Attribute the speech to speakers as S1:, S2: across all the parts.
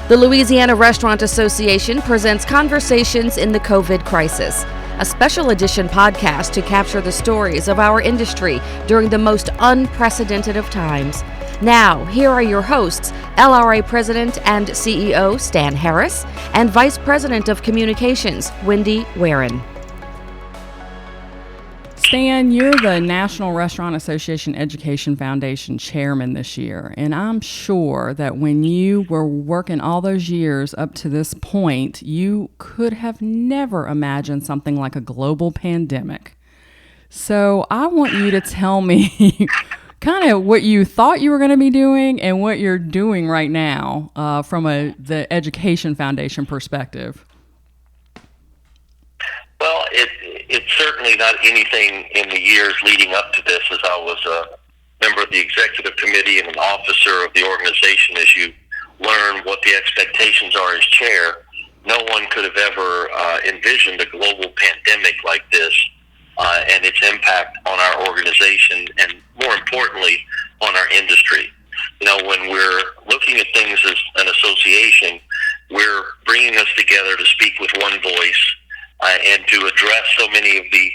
S1: The Louisiana Restaurant Association presents Conversations in the COVID Crisis, a special edition podcast to capture the stories of our industry during the most unprecedented of times. Now, here are your hosts, LRA President and CEO Stan Harris and Vice President of Communications, Wendy Warren.
S2: Stan, you're the National Restaurant Association Education Foundation chairman this year, and I'm sure that when you were working all those years up to this point, you could have never imagined something like a global pandemic. So I want you to tell me kind of what you thought you were going to be doing and what you're doing right now from the Education Foundation perspective.
S3: Well, it's certainly not anything in the years leading up to this, as I was a member of the executive committee and an officer of the organization. As you learn what the expectations are as chair, no one could have ever envisioned a global pandemic like this and its impact on our organization and, more importantly, on our industry. You know, when we're looking at things as an association, we're bringing us together to speak with one voice and to address so many of the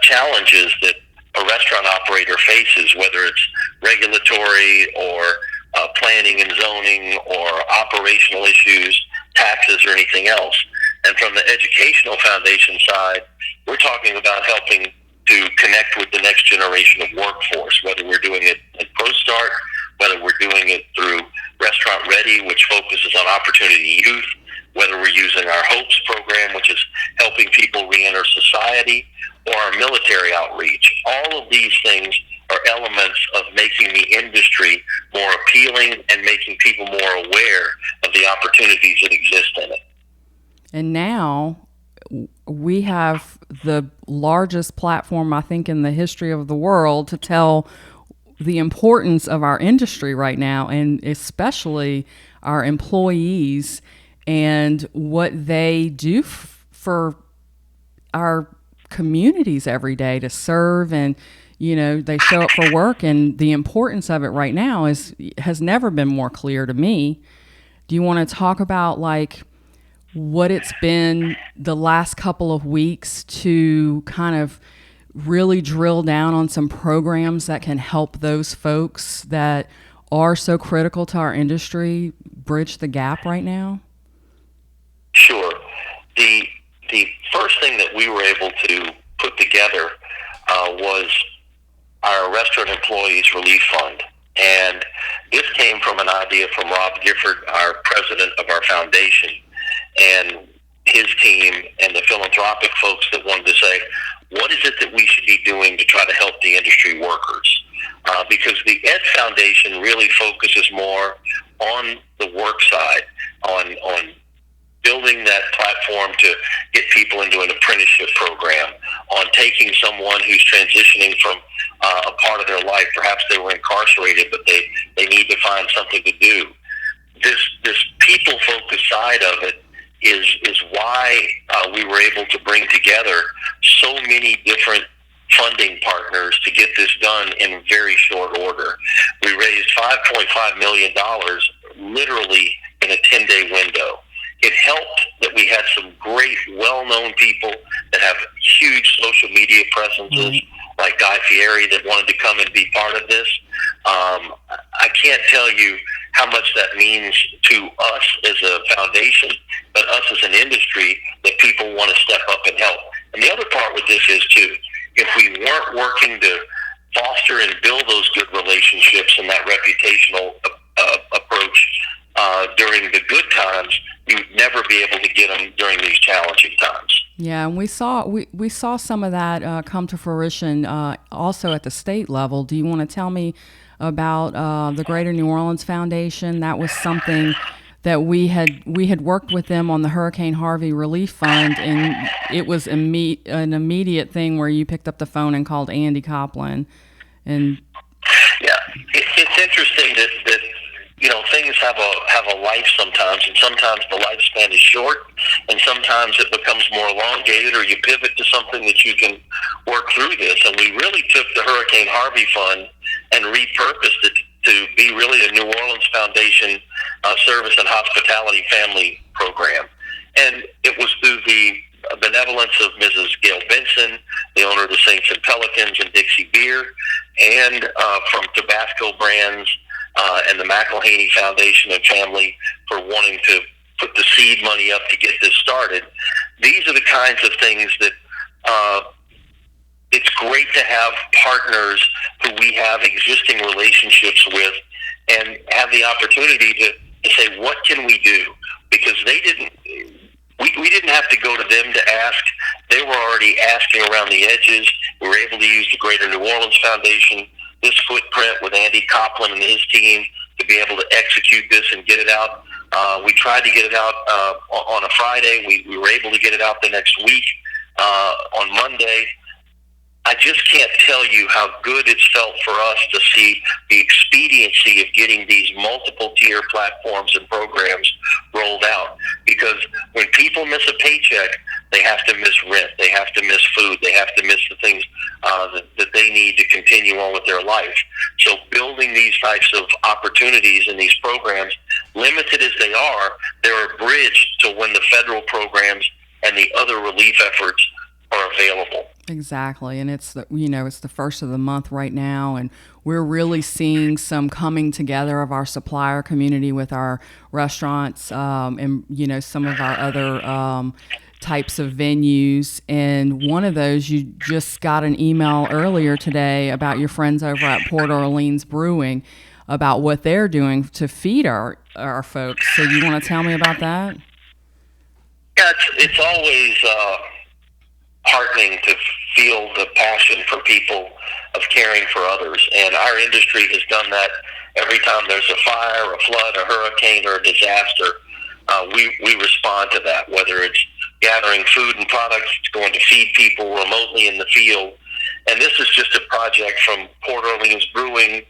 S3: challenges that a restaurant operator faces, whether it's regulatory or planning and zoning or operational issues, taxes, or anything else. And from the Educational Foundation side, we're talking about helping to connect with the next generation of workforce, whether we're doing it at ProStart, whether we're doing it through Restaurant Ready, which focuses on opportunity youth, whether we're using our HOPES program, which is helping people reenter society, or our military outreach. All of these things are elements of making the industry more appealing and making people more aware of the opportunities that exist in it.
S2: And now we have the largest platform, I think, in the history of the world to tell the importance of our industry right now, and especially our employees and what they do for our communities every day to serve, and they show up for work, and the importance of it right now has never been more clear to me. Do you want to talk about what it's been the last couple of weeks to kind of really drill down on some programs that can help those folks that are so critical to our industry bridge the gap right now?
S3: Sure. The first thing that we were able to put together was our Restaurant Employees Relief Fund. And this came from an idea from Rob Gifford, our president of our foundation, and his team and the philanthropic folks that wanted to say, what is it that we should be doing to try to help the industry workers? Because the Ed Foundation really focuses more on the work side, on building that platform to get people into an apprenticeship program, on taking someone who's transitioning from a part of their life, perhaps they were incarcerated, but they need to find something to do. This people-focused side of it is why we were able to bring together so many different funding partners to get this done in very short order. We raised $5.5 million literally in a 10-day window. It helped that we had some great, well-known people that have huge social media presences, like Guy Fieri, that wanted to come and be part of this. I can't tell you how much that means to us as a foundation, but us as an industry, that people want to step up and help. And the other part with this is, too, if we weren't working to foster and build those good relationships and that reputational approach during the good times, you'd never be able to get them during these challenging times.
S2: Yeah, and we saw some of that come to fruition also at the state level. Do you want to tell me about the Greater New Orleans Foundation? That was something that we had worked with them on the Hurricane Harvey Relief Fund, and it was an immediate thing where you picked up the phone and called Andy Copeland. And
S3: yeah, it's interesting that things have a life sometimes, and sometimes the lifespan is short, and sometimes it becomes more elongated, or you pivot to something that you can work through this. And we really took the Hurricane Harvey Fund and repurposed it to be really a New Orleans Foundation Service and Hospitality Family Program. And it was through the benevolence of Mrs. Gail Benson, the owner of the Saints and Pelicans and Dixie Beer, and from Tabasco Brands and the McElhaney Foundation and family for wanting to put the seed money up to get this started. These are the kinds of things that it's great to have partners who we have existing relationships with and have the opportunity to say, what can we do? Because we didn't have to go to them to ask. They were already asking around the edges. We were able to use the Greater New Orleans Foundation, this footprint with Andy Copeland and his team to be able to execute this and get it out. We tried to get it out on a Friday. We were able to get it out the next week on Monday. I just can't tell you how good it's felt for us to see the expediency of getting these multiple tier platforms and programs rolled out. Because when people miss a paycheck, they have to miss rent, they have to miss food, they have to miss the things that they need to continue on with their life. So building these types of opportunities in these programs, limited as they are, they're a bridge to when the federal programs and the other relief efforts are available.
S2: Exactly, and it's it's the first of the month right now, and we're really seeing some coming together of our supplier community with our restaurants, and some of our other types of venues. And one of those, you just got an email earlier today about your friends over at Port Orleans Brewing about what they're doing to feed our folks. So you want to tell me about that?
S3: Yeah, it's always heartening to feel the passion for people of caring for others. And our industry has done that every time there's a fire, a flood, a hurricane, or a disaster. We respond to that, whether it's gathering food and products, going to feed people remotely in the field. And this is just a project from Port Orleans Brewing,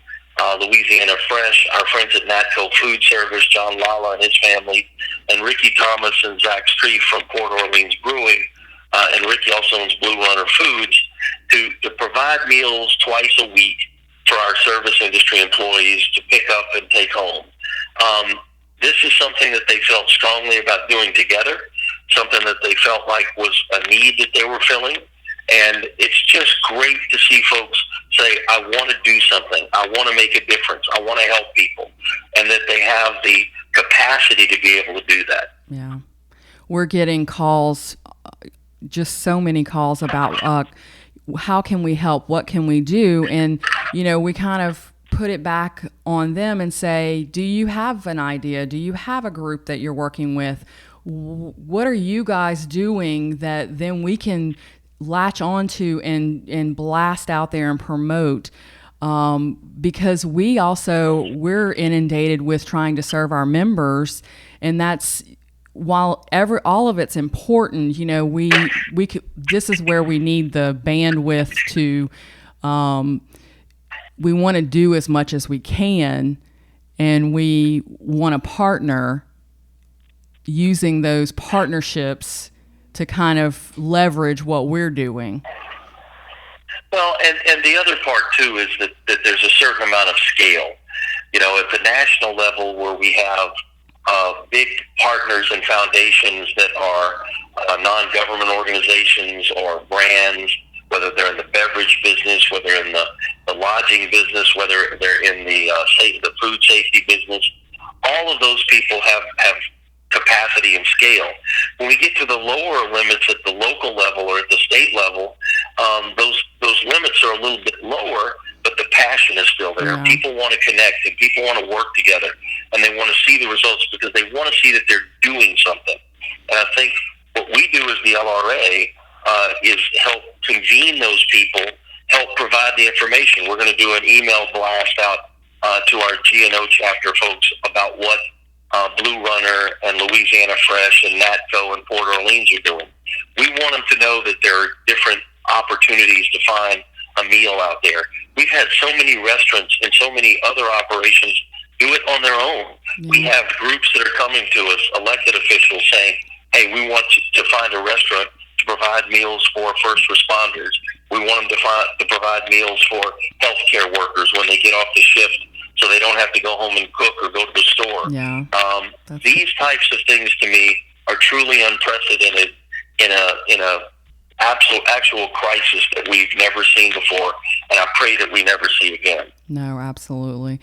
S3: Louisiana Fresh, our friends at Natco Food Service, John Lala and his family, and Ricky Thomas and Zach Street from Port Orleans Brewing, and Ricky also owns Blue Runner Foods, to provide meals twice a week for our service industry employees to pick up and take home. This is something that they felt strongly about doing together, something that they felt like was a need that they were filling. And it's just great to see folks say, I want to do something. I want to make a difference. I want to help people. And that they have the capacity to be able to do that.
S2: Yeah. We're getting calls, just so many calls about how can we help? What can we do? And, we kind of put it back on them and say, do you have an idea? Do you have a group that you're working with? What are you guys doing that then we can latch onto and blast out there and promote? Because we're inundated with trying to serve our members, and that's, while all of it's important, we could, this is where we need the bandwidth to, we want to do as much as we can, and we want to partner, using those partnerships to kind of leverage what we're doing.
S3: Well, and the other part too is that there's a certain amount of scale. At the national level, where we have big partners and foundations that are non-government organizations or brands, whether they're in the beverage business, whether they're in the lodging business, whether they're in the food safety business. All of those people have capacity and scale. When we get to the lower limits at the local level or at the state level, those limits are a little bit lower, but the passion is still there. Yeah. People want to connect, and people want to work together, and they want to see the results because they want to see that they're doing something. And I think what we do as the LRA is help convene those people, help provide the information. We're going to do an email blast out to our GNO chapter folks about what Blue Runner and Louisiana Fresh and Natco and Port Orleans are doing. We want them to know that there are different opportunities to find a meal out there. We've had so many restaurants and so many other operations do it on their own. Mm-hmm. We have groups that are coming to us, elected officials, saying, hey, we want to find a restaurant to provide meals for first responders. We want them to provide meals for healthcare workers when they get off the shift so they don't have to go home and cook or go to the store.
S2: Yeah.
S3: These types of things to me are truly unprecedented in a actual crisis that we've never seen before, and I pray that we never see again.
S2: No, absolutely.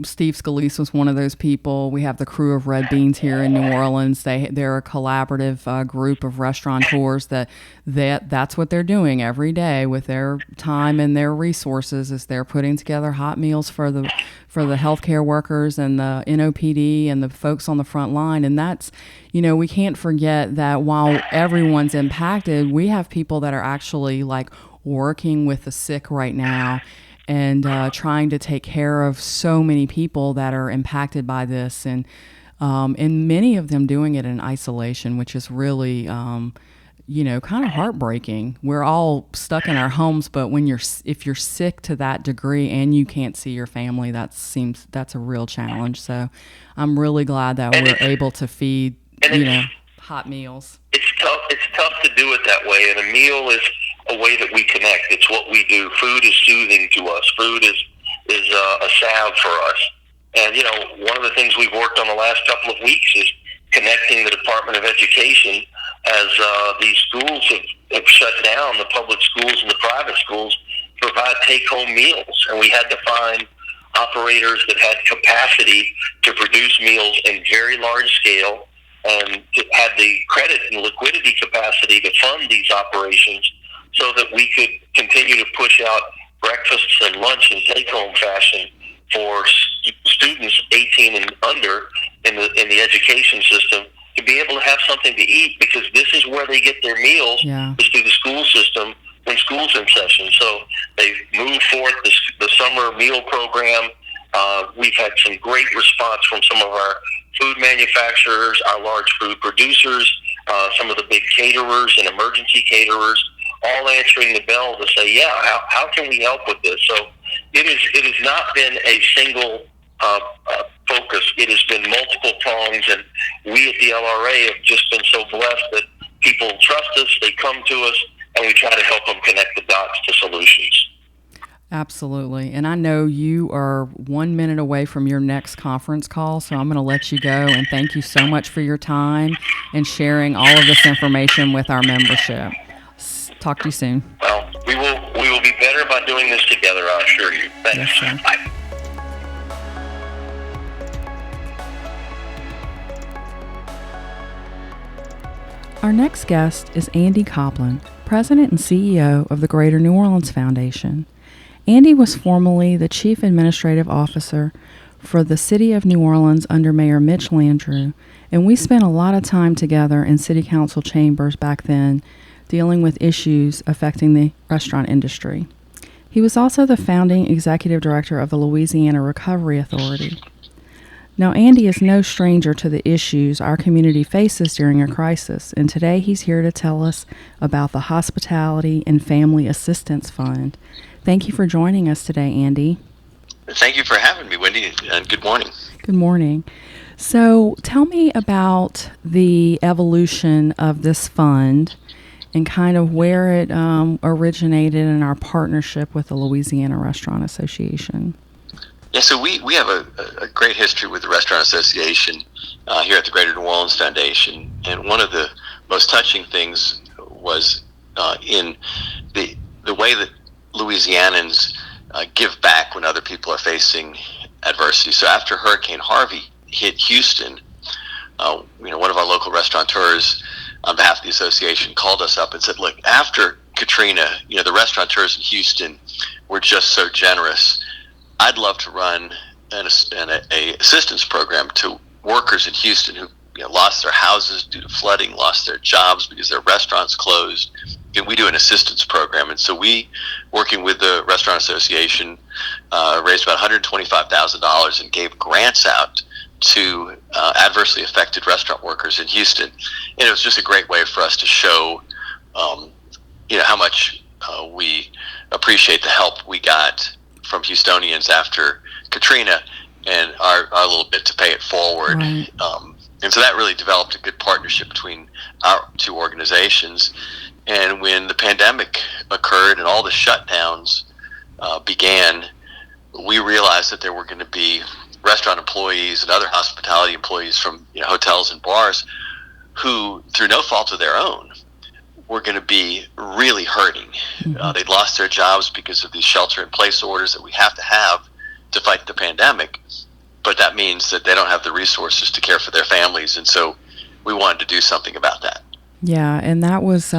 S2: Steve Scalise was one of those people. We have the crew of Red Beans here in New Orleans. They're a collaborative group of restaurateurs that's what they're doing every day with their time and their resources, is they're putting together hot meals for the healthcare workers and the NOPD and the folks on the front line. And that's, we can't forget that while everyone's impacted, we have people that are actually like working with the sick right now and trying to take care of so many people that are impacted by this, and many of them doing it in isolation, which is really, kind of heartbreaking. We're all stuck in our homes, but if you're sick to that degree and you can't see your family, that's a real challenge. So I'm really glad that we're able to feed, hot meals.
S3: It's tough to do it that way, and a meal is a way that we connect. It's what we do. Food is soothing to us. Food is a salve for us. And, one of the things we've worked on the last couple of weeks is connecting the Department of Education as these schools have shut down, the public schools and the private schools, to provide take-home meals. And we had to find operators that had capacity to produce meals in very large scale and had the credit and liquidity capacity to fund these operations, so that we could continue to push out breakfasts and lunch in take-home fashion for students 18 and under in the education system, to be able to have something to eat, because this is where they get their meals, is through the school system when school's in session. So they've moved forth the summer meal program. We've had some great response from some of our food manufacturers, our large food producers, some of the big caterers and emergency caterers, all answering the bell to say, how can we help with this? So it has not been a single focus. It has been multiple prongs, and we at the LRA have just been so blessed that people trust us, they come to us, and we try to help them connect the dots to solutions.
S2: Absolutely. And I know you are 1 minute away from your next conference call, so I'm going to let you go, and thank you so much for your time and sharing all of this information with our membership. Talk to you soon.
S3: Well, we will be better about doing this together, I assure you. Thanks.
S2: Yes, sir.
S3: Bye.
S2: Our next guest is Andy Copeland, President and CEO of the Greater New Orleans Foundation. Andy was formerly the Chief Administrative Officer for the City of New Orleans under Mayor Mitch Landrieu, and we spent a lot of time together in City Council chambers back then, dealing with issues affecting the restaurant industry. He was also the founding executive director of the Louisiana Recovery Authority. Now, Andy is no stranger to the issues our community faces during a crisis, and today he's here to tell us about the Hospitality and Family Assistance Fund. Thank you for joining us today, Andy.
S4: Thank you for having me, Wendy, and good morning.
S2: Good morning. So tell me about the evolution of this fund and kind of where it originated in our partnership with the Louisiana Restaurant Association.
S4: Yeah, so we have a great history with the Restaurant Association here at the Greater New Orleans Foundation, and one of the most touching things was in the way that Louisianans give back when other people are facing adversity. So after Hurricane Harvey hit Houston, one of our local restaurateurs on behalf of the association called us up and said, look, after Katrina, the restaurateurs in Houston were just so generous. I'd love to run an assistance program to workers in Houston who lost their houses due to flooding, lost their jobs because their restaurants closed. And we do an assistance program. And so we, working with the Restaurant Association, raised about $125,000 and gave grants out to adversely affected restaurant workers in Houston. And it was just a great way for us to show, how much we appreciate the help we got from Houstonians after Katrina, and our little bit to pay it forward.
S2: Right.
S4: And so that really developed a good partnership between our two organizations. And when the pandemic occurred and all the shutdowns began, we realized that there were going to be restaurant employees and other hospitality employees from hotels and bars who, through no fault of their own, were going to be really hurting. They'd lost their jobs because of these shelter-in-place orders that we have to fight the pandemic. But that means that they don't have the resources to care for their families, and so we wanted to do something about that.
S2: Yeah, and that was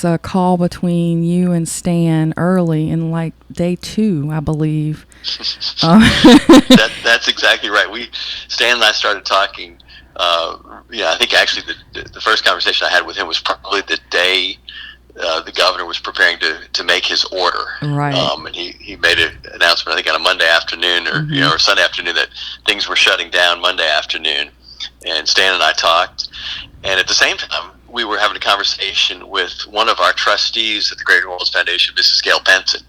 S2: a call between you and Stan early in like day 2, I believe.
S4: That's exactly right. Stan and I started talking. I think actually the first conversation I had with him was probably the day the governor was preparing to make his order.
S2: Right.
S4: And he made an announcement, I think, on a Monday afternoon or Sunday afternoon that things were shutting down Monday afternoon. And Stan and I talked. And at the same time, we were having a conversation with one of our trustees at the Greater New Orleans Foundation, Mrs. Gail Benson.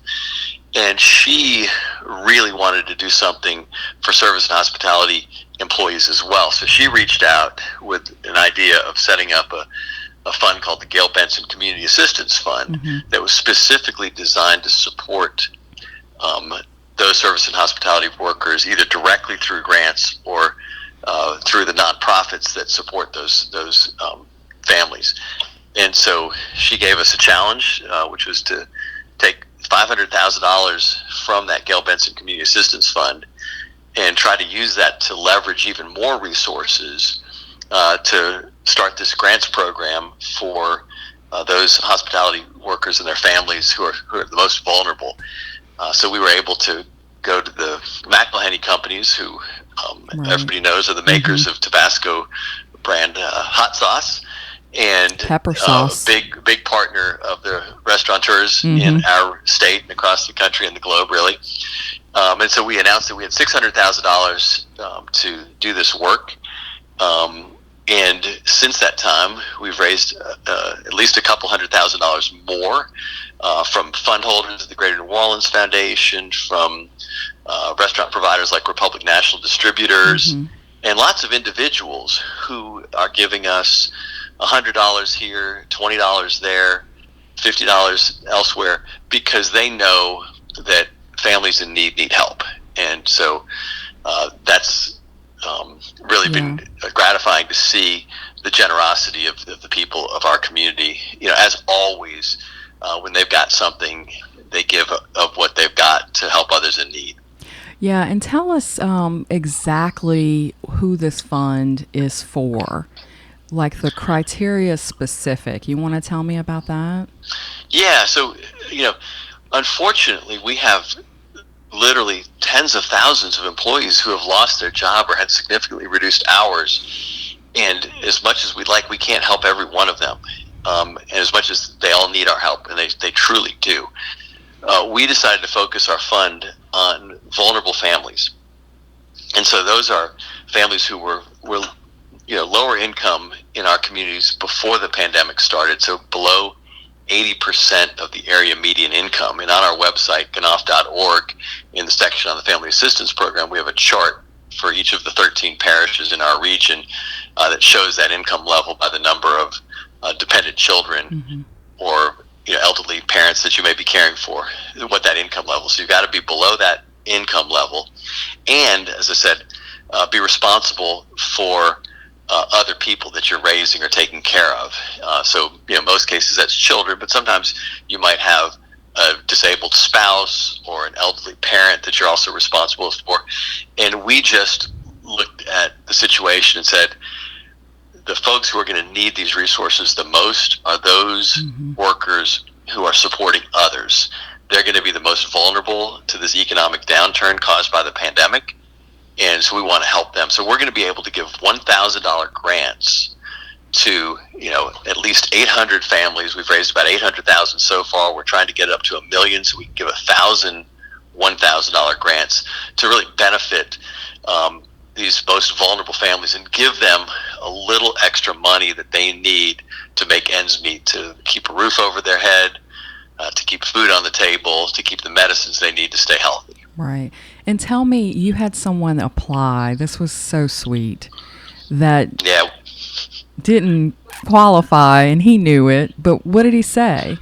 S4: And she really wanted to do something for service and hospitality employees as well. So she reached out with an idea of setting up a fund called the Gail Benson Community Assistance Fund that was specifically designed to support those service and hospitality workers either directly through grants or through the nonprofits that support those families. And so she gave us a challenge, which was to take $500,000 from that Gail Benson Community Assistance Fund and try to use that to leverage even more resources to start this grants program for those hospitality workers and their families who are the most vulnerable. So we were able to go to the McElhenney companies, who everybody knows are the makers of Tabasco brand hot sauce, and
S2: pepper sauce.
S4: Big partner of the restaurateurs in our state and across the country and the globe, really. And so we announced that we had $600,000 to do this work. And since that time, we've raised at least a couple $100,000 more from fund holders of the Greater New Orleans Foundation, from restaurant providers like Republic National Distributors, and lots of individuals who are giving us $100 here, $20 there, $50 elsewhere, because they know that families in need help. And so that's really been gratifying to see the generosity of the people of our community. As always, when they've got something, they give of what they've got to help others in need.
S2: Yeah, and tell us exactly who this fund is for, like the criteria specific. You want to tell me about that? Yeah,
S4: so, unfortunately, we have literally tens of thousands of employees who have lost their job or had significantly reduced hours. And as much as we'd like, we can't help every one of them. And as much as they all need our help, and they truly do, we decided to focus our fund on vulnerable families. And so those are families who were lower income in our communities before the pandemic started, so below 80% of the area median income. And on our website, ganoff.org, in the section on the Family Assistance Program, we have a chart for each of the 13 parishes in our region that shows that income level by the number of dependent children or elderly parents that you may be caring for, what that income level. So you've got to be below that income level, and as I said, be responsible for other people that you're raising or taking care of. So most cases that's children, but sometimes you might have a disabled spouse or an elderly parent that you're also responsible for. And we just looked at the situation and said, the folks who are going to need these resources the most are those workers who are supporting others. They're going to be the most vulnerable to this economic downturn caused by the pandemic, and so we want to help them. So we're going to be able to give $1,000 grants to at least 800 families. We've raised about $800,000 so far. We're trying to get it up to $1 million, so we can give 1,000 $1,000 grants to really benefit these most vulnerable families and give them a little extra money that they need to make ends meet, to keep a roof over their head, to keep food on the table, to keep the medicines they need to stay healthy.
S2: Right. And tell me, you had someone apply. This was so sweet. That didn't qualify, and he knew it. But what did he say?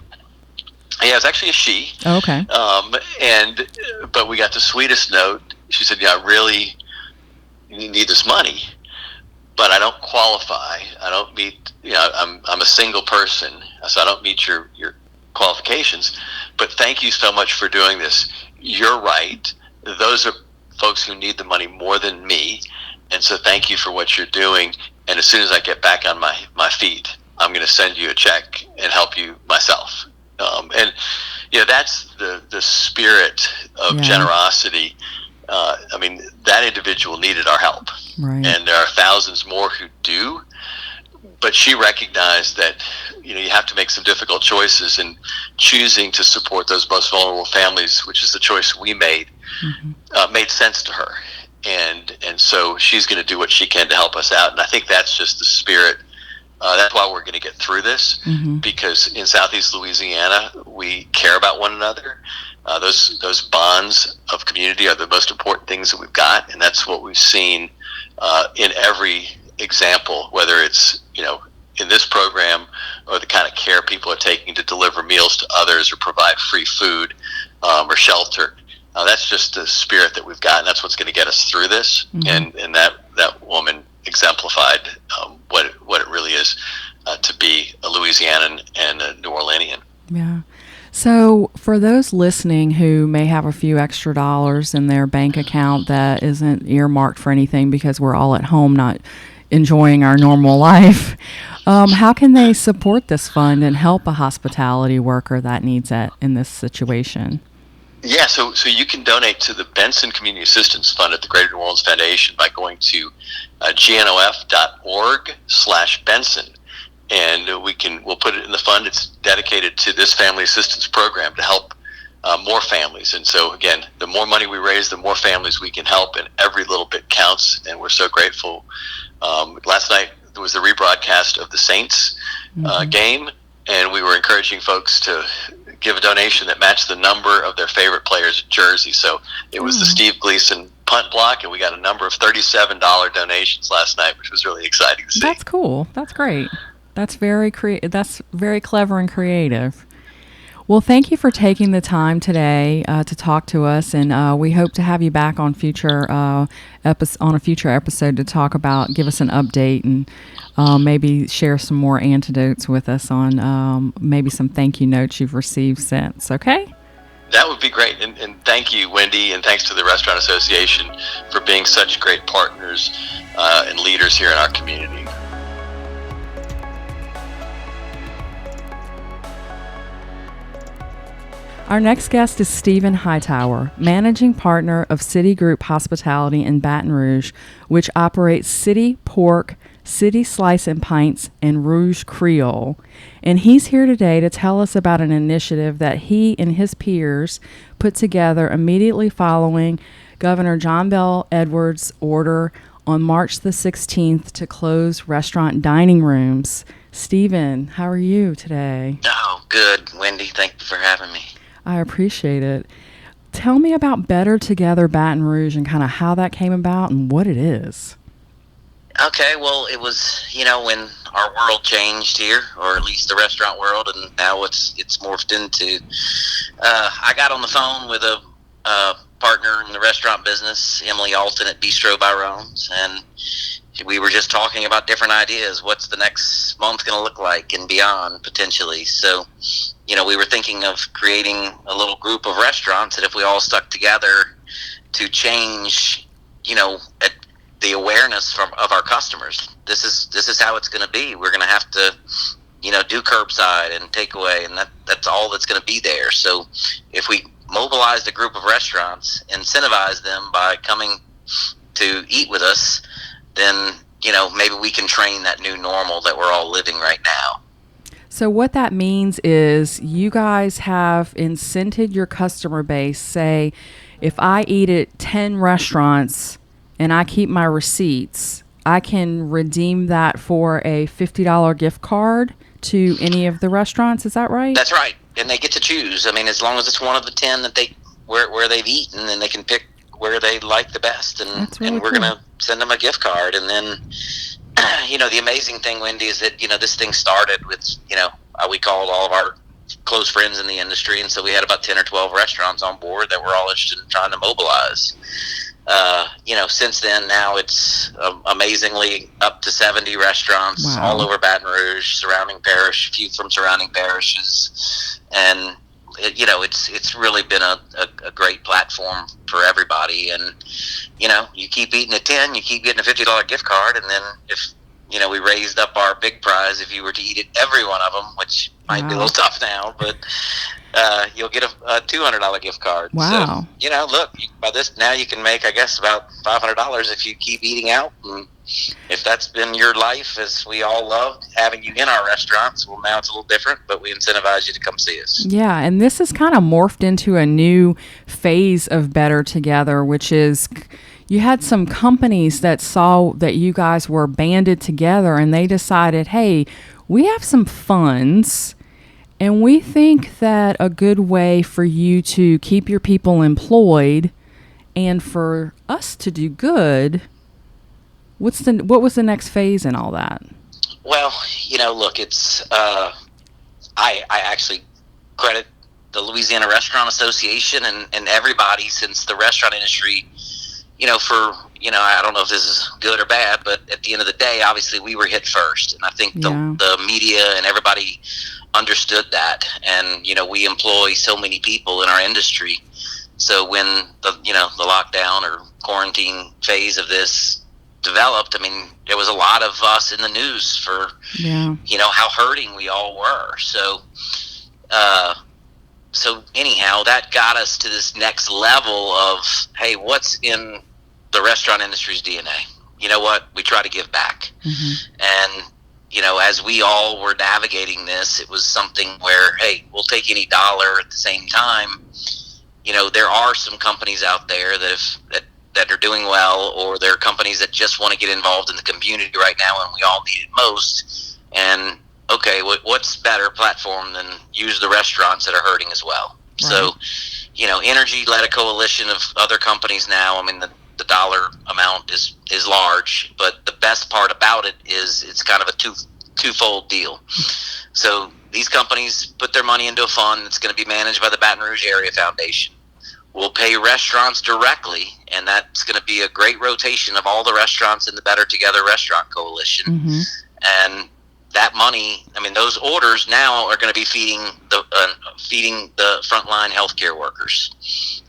S4: Yeah, it was actually a she.
S2: Oh, okay.
S4: But we got the sweetest note. She said, "Yeah, I really need this money, but I don't qualify. I don't meet. I'm a single person, so I don't meet your qualifications. But thank you so much for doing this. You're right. Those are folks who need the money more than me, and so thank you for what you're doing. And as soon as I get back on my feet, I'm going to send you a check and help you myself." And that's the spirit of generosity. I mean, that individual needed our help,
S2: right.
S4: And there are thousands more who do. But she recognized that you have to make some difficult choices, and choosing to support those most vulnerable families, which is the choice we made, made sense to her, and so she's going to do what she can to help us out. And I think that's just the spirit. That's why we're going to get through this, because in Southeast Louisiana, we care about one another. Those bonds of community are the most important things that we've got, and that's what we've seen in every example, whether it's in this program or the kind of care people are taking to deliver meals to others or provide free food or shelter. That's just the spirit that we've got, and that's what's going to get us through this. And that woman exemplified what it really is to be a Louisianan and a New Orleanian.
S2: Yeah. So for those listening who may have a few extra dollars in their bank account that isn't earmarked for anything because we're all at home not enjoying our normal life, how can they support this fund and help a hospitality worker that needs it in this situation?
S4: Yeah, so you can donate to the Benson Community Assistance Fund at the Greater New Orleans Foundation by going to gnof.org/Benson, and we'll put it in the fund. It's dedicated to this family assistance program to help more families. And so again, the more money we raise, the more families we can help, and every little bit counts. And we're so grateful. Last night there was the rebroadcast of the Saints game, and we were encouraging folks to give a donation that matched the number of their favorite players' jersey. So it was the Steve Gleason punt block, and we got a number of $37 donations last night, which was really exciting to see.
S2: That's cool. That's great. That's very That's very clever and creative. Well, thank you for taking the time today to talk to us, and we hope to have you back on a future episode to give us an update and maybe share some more anecdotes with us on maybe some thank you notes you've received since. Okay?
S4: That would be great, and thank you, Wendy, and thanks to the Restaurant Association for being such great partners and leaders here in our community.
S2: Our next guest is Stephen Hightower, managing partner of Citigroup Hospitality in Baton Rouge, which operates City Pork, City Slice and Pints, and Rouge Creole. And he's here today to tell us about an initiative that he and his peers put together immediately following Governor John Bel Edwards' order on March the 16th to close restaurant dining rooms. Stephen, how are you today?
S5: Oh, good, Wendy. Thank you for having me.
S2: I appreciate it. Tell me about Better Together Baton Rouge and kind of how that came about and what it is.
S5: Okay, well, it was, when our world changed here, or at least the restaurant world, and now it's morphed into, I got on the phone with a partner in the restaurant business, Emily Alton at Bistro by Rome's, and we were just talking about different ideas. What's the next month going to look like and beyond, potentially? So, we were thinking of creating a little group of restaurants that if we all stuck together to change, the awareness of our customers. This is how it's going to be. We're going to have to, do curbside and takeaway, and that's all that's going to be there. So if we mobilized a group of restaurants, incentivize them by coming to eat with us, then, maybe we can train that new normal that we're all living right now.
S2: So what that means is you guys have incented your customer base. Say, if I eat at 10 restaurants and I keep my receipts, I can redeem that for a $50 gift card to any of the restaurants. Is that right?
S5: That's right. And they get to choose. I mean, as long as it's one of the 10 that where they've eaten, then they can pick where they like the best, and we're going to send them a gift card. And then, the amazing thing, Wendy, is that, this thing started with, we called all of our close friends in the industry, and so we had about 10 or 12 restaurants on board that were all interested in trying to mobilize. Since then, now it's amazingly up to 70 restaurants all over Baton Rouge, surrounding parish, a few from surrounding parishes, and it's really been a great platform for everybody. And you keep eating at 10, you keep getting a $50 gift card, and then if we raised up our big prize if you were to eat at every one of them, which might be a little tough now, but you'll get a $200 gift card.
S2: Wow.
S5: So, look, by this now you can make, I guess, about $500 if you keep eating out. And if that's been your life, as we all loved having you in our restaurants, well, now it's a little different, but we incentivize you to come see us.
S2: Yeah, and this has kind of morphed into a new phase of Better Together, which is you had some companies that saw that you guys were banded together, and they decided, hey, we have some funds, and we think that a good way for you to keep your people employed and for us to do good, what was the next phase in all that?
S5: Well, look, it's I actually credit the Louisiana Restaurant Association and everybody, since the restaurant industry, I don't know if this is good or bad, but at the end of the day, obviously we were hit first. And I think the media and everybody understood that. And, we employ so many people in our industry. So when the lockdown or quarantine phase of this developed, I mean, there was a lot of us in the news for, how hurting we all were. So anyhow, that got us to this next level of, hey, what's in the restaurant industry's DNA? You know what? We try to give back. Mm-hmm. And, as we all were navigating this, it was something where, hey, we'll take any dollar. At the same time, there are some companies out there that are doing well, or there are companies that just want to get involved in the community right now, and we all need it most. And okay, what's better platform than use the restaurants that are hurting as well? Right. So, Energy led a coalition of other companies now. I mean, the dollar amount is large, but the best part about it is it's kind of a twofold deal. So these companies put their money into a fund that's going to be managed by the Baton Rouge Area Foundation. We'll pay restaurants directly, and that's going to be a great rotation of all the restaurants in the Better Together Restaurant Coalition. Mm-hmm. And that money, I mean, those orders now are going to be feeding the frontline healthcare workers.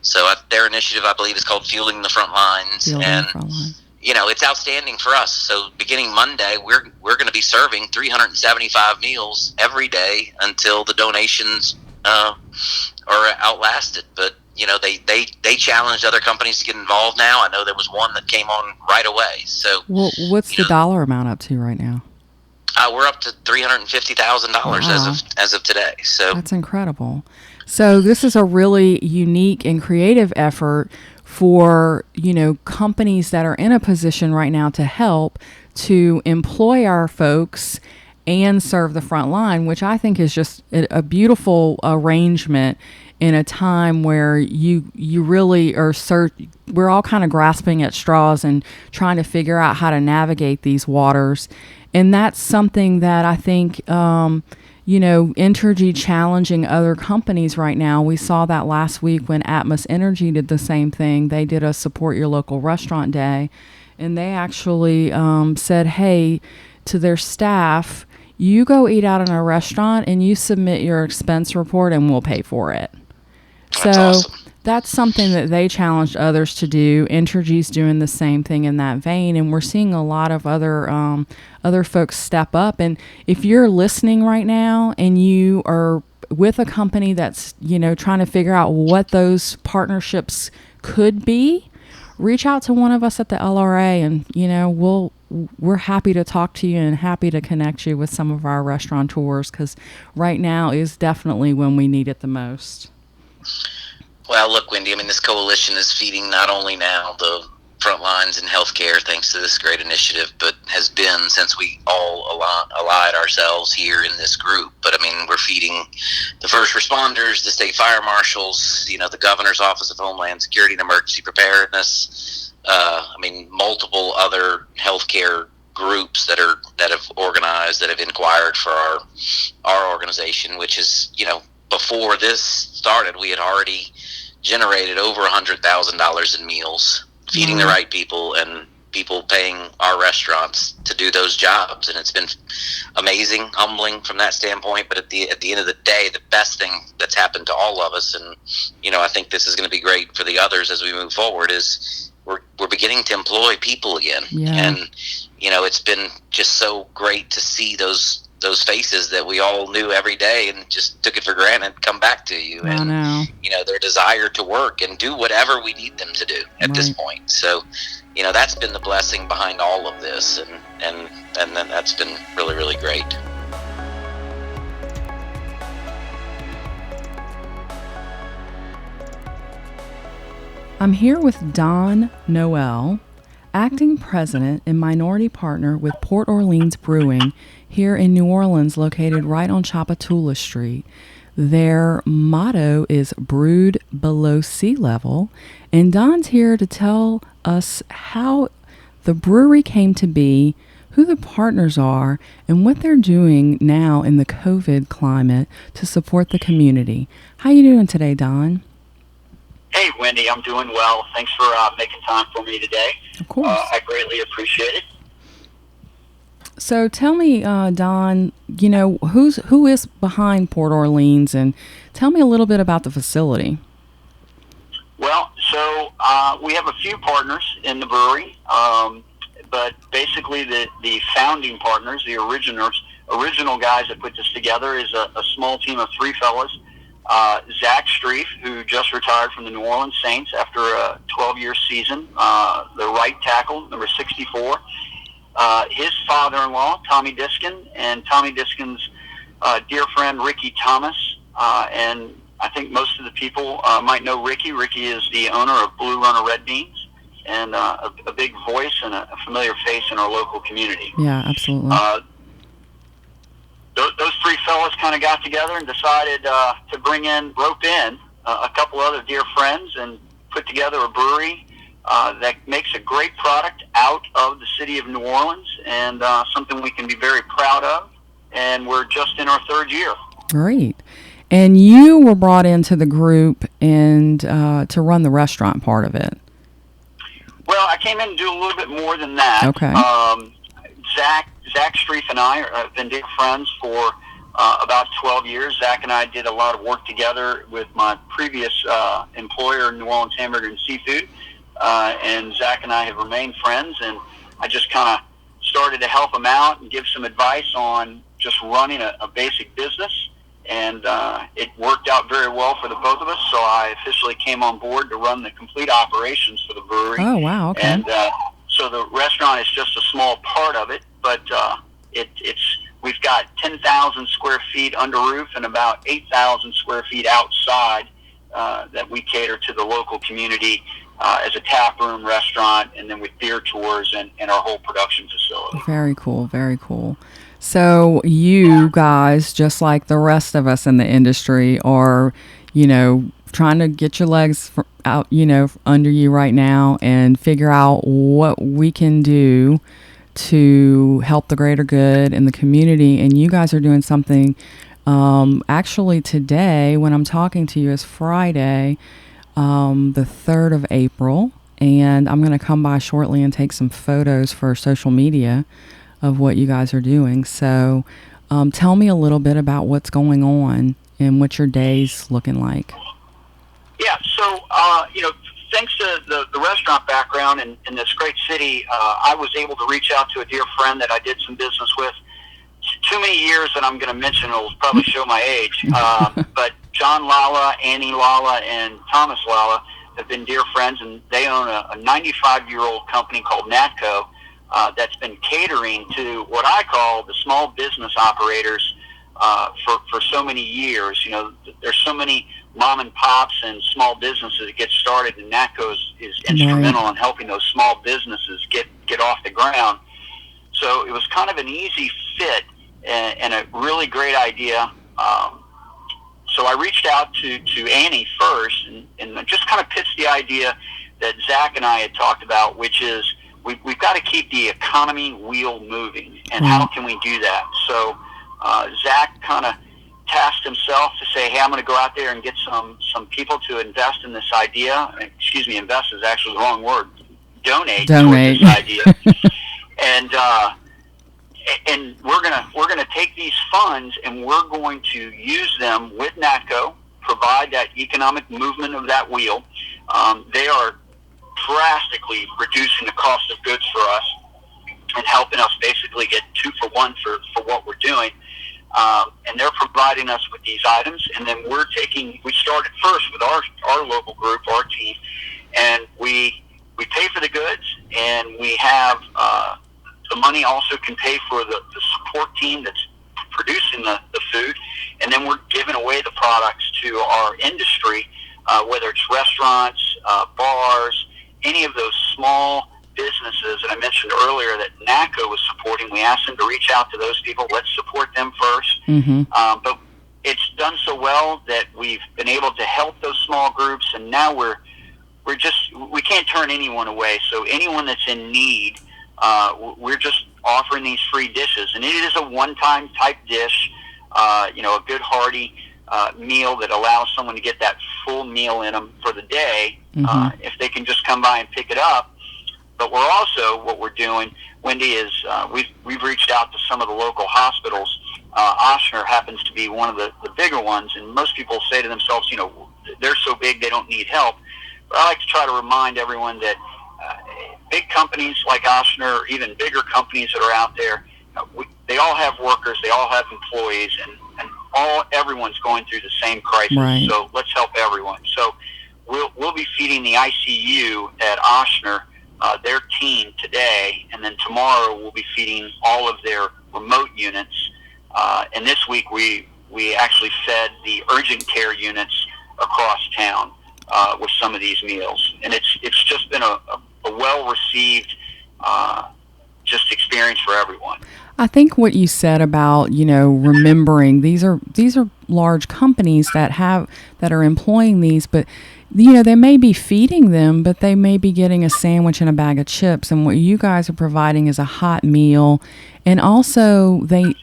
S5: So their initiative, I believe, is called Fueling the Front Lines. It's outstanding for us. So beginning Monday, we're going to be serving 375 meals every day until the donations are outlasted. But they challenged other companies to get involved now. I know there was one that came on right away. So
S2: what's the dollar amount up to right now?
S5: We're up to $350,000 as of today. So
S2: that's incredible. So this is a really unique and creative effort for companies that are in a position right now to help to employ our folks and serve the front line, which I think is just a beautiful arrangement in a time where you really are we're all kind of grasping at straws and trying to figure out how to navigate these waters. And that's something that I think, Entergy challenging other companies right now. We saw that last week when Atmos Energy did the same thing. They did a Support Your Local Restaurant Day, and they actually said, hey, to their staff, you go eat out in a restaurant and you submit your expense report and we'll pay for it.
S5: That's awesome.
S2: That's something that they challenged others to do. Entergy's doing the same thing in that vein, and we're seeing a lot of other folks step up. And if you're listening right now and you are with a company that's trying to figure out what those partnerships could be, reach out to one of us at the LRA, and we're happy to talk to you and happy to connect you with some of our restaurateurs, because right now is definitely when we need it the most.
S5: Well, look, Wendy, I mean, this coalition is feeding not only now the front lines in healthcare thanks to this great initiative, but has been since we all allied ourselves here in this group. But I mean, we're feeding the first responders, the state fire marshals, the governor's office of Homeland Security and Emergency Preparedness. Multiple other healthcare groups that have organized, that have inquired for our organization, which is, before this started, we had already generated over $100,000 in meals, feeding the right people and people paying our restaurants to do those jobs. And it's been amazing, humbling from that standpoint. But at the end of the day, the best thing that's happened to all of us, and I think this is going to be great for the others as we move forward, is we're beginning to employ people again.
S2: Yeah.
S5: And it's been just so great to see those faces that we all knew every day and just took it for granted come back to you.
S2: I
S5: And
S2: know.
S5: their desire to work and do whatever we need them to do at this point. So that's been the blessing behind all of this, and then that's been really, really great.
S2: I'm here with Don Noel, acting president and minority partner with Port Orleans Brewing here in New Orleans, located right on Chapatula Street. Their motto is brewed below sea level, and Don's here to tell us how the brewery came to be, who the partners are, and what they're doing now in the COVID climate to support the community. How you doing today, Don?
S6: Hey, Wendy, I'm doing well. Thanks for making time for me today.
S2: Of course.
S6: I greatly appreciate it.
S2: So tell me, Don, who is behind Port Orleans, and tell me a little bit about the facility.
S6: Well, so we have a few partners in the brewery, but basically the founding partners, the original guys that put this together, is a small team of three fellas. Zach Streif, who just retired from the New Orleans Saints after a 12-year season, the right tackle, number 64. His father-in-law, Tommy Diskin, and Tommy Diskin's dear friend, Ricky Thomas. And I think most of the people might know Ricky. Ricky is the owner of Blue Runner Red Beans, and a big voice and a familiar face in our local community.
S2: Yeah, absolutely.
S6: Those three fellas kind of got together and decided to rope in a couple other dear friends and put together a brewery that makes a great product out of the city of New Orleans, and something we can be very proud of. And we're just in our third year.
S2: Great. And you were brought into the group and to run the restaurant part of it.
S6: Well, I came in to do a little bit more than that.
S2: Okay.
S6: Zach Streif and I have been dear friends for about 12 years. Zach and I did a lot of work together with my previous employer, New Orleans Hamburger and Seafood, and Zach and I have remained friends, and I just kind of started to help him out and give some advice on just running a basic business, and it worked out very well for the both of us, so I officially came on board to run the complete operations for the brewery.
S2: Oh, wow, okay.
S6: And so the restaurant is just a small part of it, but we've got 10,000 square feet under roof and about 8,000 square feet outside that we cater to the local community as a tap room, restaurant, and then with beer tours and our whole production facility.
S2: Very cool, very cool. So you guys, just like the rest of us in the industry, are, trying to get your legs out, under you right now and figure out what we can do to help the greater good in the community. And you guys are doing something, actually today, when I'm talking to you, is Friday, the 3rd of April. And I'm going to come by shortly and take some photos for social media of what you guys are doing. So tell me a little bit about what's going on and what your day's looking like.
S6: Yeah, so, thanks to the restaurant background in this great city, I was able to reach out to a dear friend that I did some business with. Too many years that I'm going to mention will probably show my age. But John Lala, Annie Lala, and Thomas Lala have been dear friends, and they own a 95-year-old company called Natco that's been catering to what I call the small business operators for so many years. There's so many mom and pops and small businesses that get started, and Natco is instrumental in helping those small businesses get off the ground. So it was kind of an easy fit and a really great idea. So I reached out to Annie first and just kind of pitched the idea that Zach and I had talked about, which is we've got to keep the economy wheel moving. And how can we do that? So Zach kind of tasked himself to say, hey, I'm going to go out there and get some people to invest in this idea. Excuse me, invest is actually the wrong word. Donate. Towards this idea. And we're gonna take these funds and we're going to use them with NATCO, provide that economic movement of that wheel. They are drastically reducing the cost of goods for us and helping us basically get 2 for 1 for what we're doing. And they're providing us with these items, and then we started first with our local group, our team, and we pay for the goods, and we have the money also can pay for the support team that's producing the food, and then we're giving away the products to our industry, whether it's restaurants, bars, any of those small businesses that I mentioned earlier that NACO was supporting. We asked them to reach out to those people. Let's support them first. But it's done so well that we've been able to help those small groups, and now we can't turn anyone away. So anyone that's in need, we're just offering these free dishes, and it is a one-time type dish, a good hearty meal that allows someone to get that full meal in them for the day, if they can just come by and pick it up. But we're also, what we're doing, Wendy, is we've reached out to some of the local hospitals. Ochsner happens to be one of the bigger ones, and most people say to themselves, they're so big they don't need help. But I like to try to remind everyone that big companies like Ochsner, or even bigger companies that are out there, they all have workers, they all have employees, and everyone's going through the same crisis.
S2: Right.
S6: So let's help everyone. So we'll be feeding the ICU at Ochsner, their team today, and then tomorrow we'll be feeding all of their remote units. And this week we actually fed the urgent care units across town with some of these meals, and it's just been a well-received just experience for everyone.
S2: I think what you said about, remembering these are large companies that are employing these, but they may be feeding them, but they may be getting a sandwich and a bag of chips, and what you guys are providing is a hot meal, and also the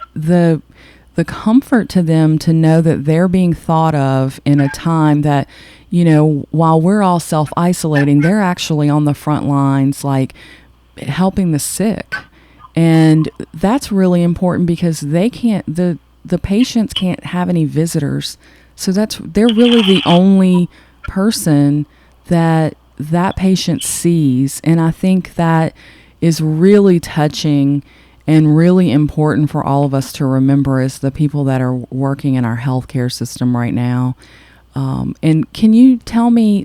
S2: comfort to them to know that they're being thought of in a time that, while we're all self-isolating, they're actually on the front lines, like helping the sick. And that's really important because the patients can't have any visitors. So they're really the only person that patient sees. And I think that is really touching and really important for all of us to remember as the people that are working in our healthcare system right now. And can you tell me,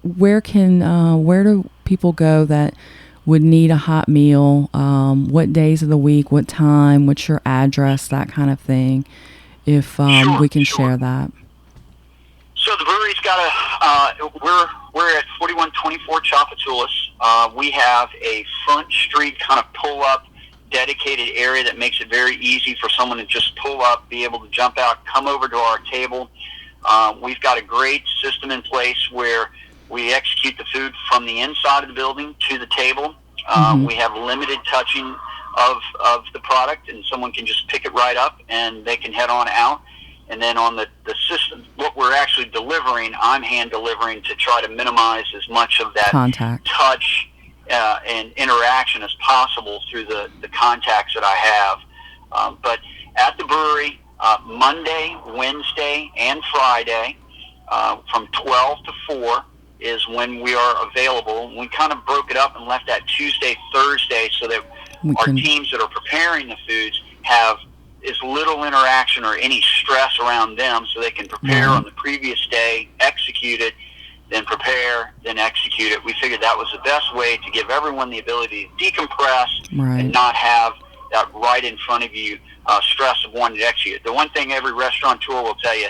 S2: where do people go that would need a hot meal? What days of the week, what time, what's your address, that kind of thing, if we can share that.
S6: So the brewery's got we're at 4124 Chapatulas. We have a front street kind of pull-up dedicated area that makes it very easy for someone to just pull up, be able to jump out, come over to our table. We've got a great system in place where we execute the food from the inside of the building to the table. We have limited touching of the product, and someone can just pick it right up and they can head on out. And then on the system, what we're actually delivering, I'm hand delivering to try to minimize as much of that
S2: contact,
S6: touch, and interaction as possible through the contacts that I have. But at the brewery, Monday, Wednesday, and Friday, from 12 to 4 is when we are available. We kind of broke it up and left that Tuesday, Thursday, so that our teams that are preparing the foods have as little interaction or any stress around them, so they can prepare on the previous day, execute it, then prepare, then execute it. We figured that was the best way to give everyone the ability to decompress and not have that right in front of you stress of wanting to execute. The one thing every restaurateur will tell you,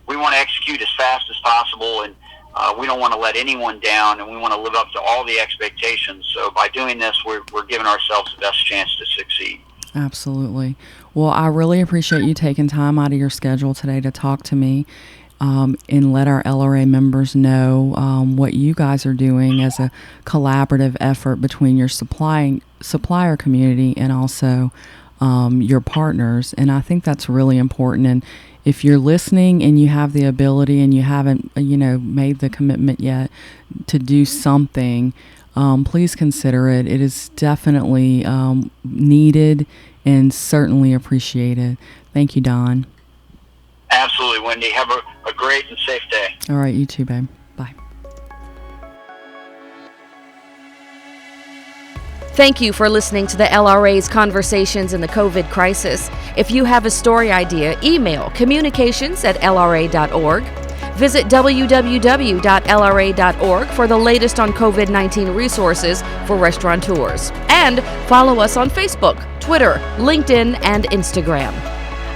S6: we want to execute as fast as possible, and we don't want to let anyone down, and we want to live up to all the expectations. So by doing this, we're giving ourselves the best chance to succeed.
S2: Absolutely. Well, I really appreciate you taking time out of your schedule today to talk to me. and let our LRA members know what you guys are doing as a collaborative effort between your supplier community and also your partners. And I think that's really important. And if you're listening and you have the ability and you haven't, made the commitment yet to do something, please consider it. It is definitely needed and certainly appreciated. Thank you, Don.
S6: Absolutely, Wendy. Have a great and safe day.
S2: All right, you too, babe. Bye.
S1: Thank you for listening to the LRA's Conversations in the COVID Crisis. If you have a story idea, email communications@lra.org. Visit www.lra.org for the latest on COVID-19 resources for restaurateurs. And follow us on Facebook, Twitter, LinkedIn, and Instagram.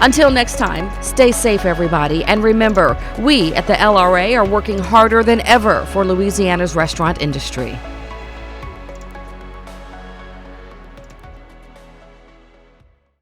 S1: Until next time, stay safe, everybody, and remember, we at the LRA are working harder than ever for Louisiana's restaurant industry.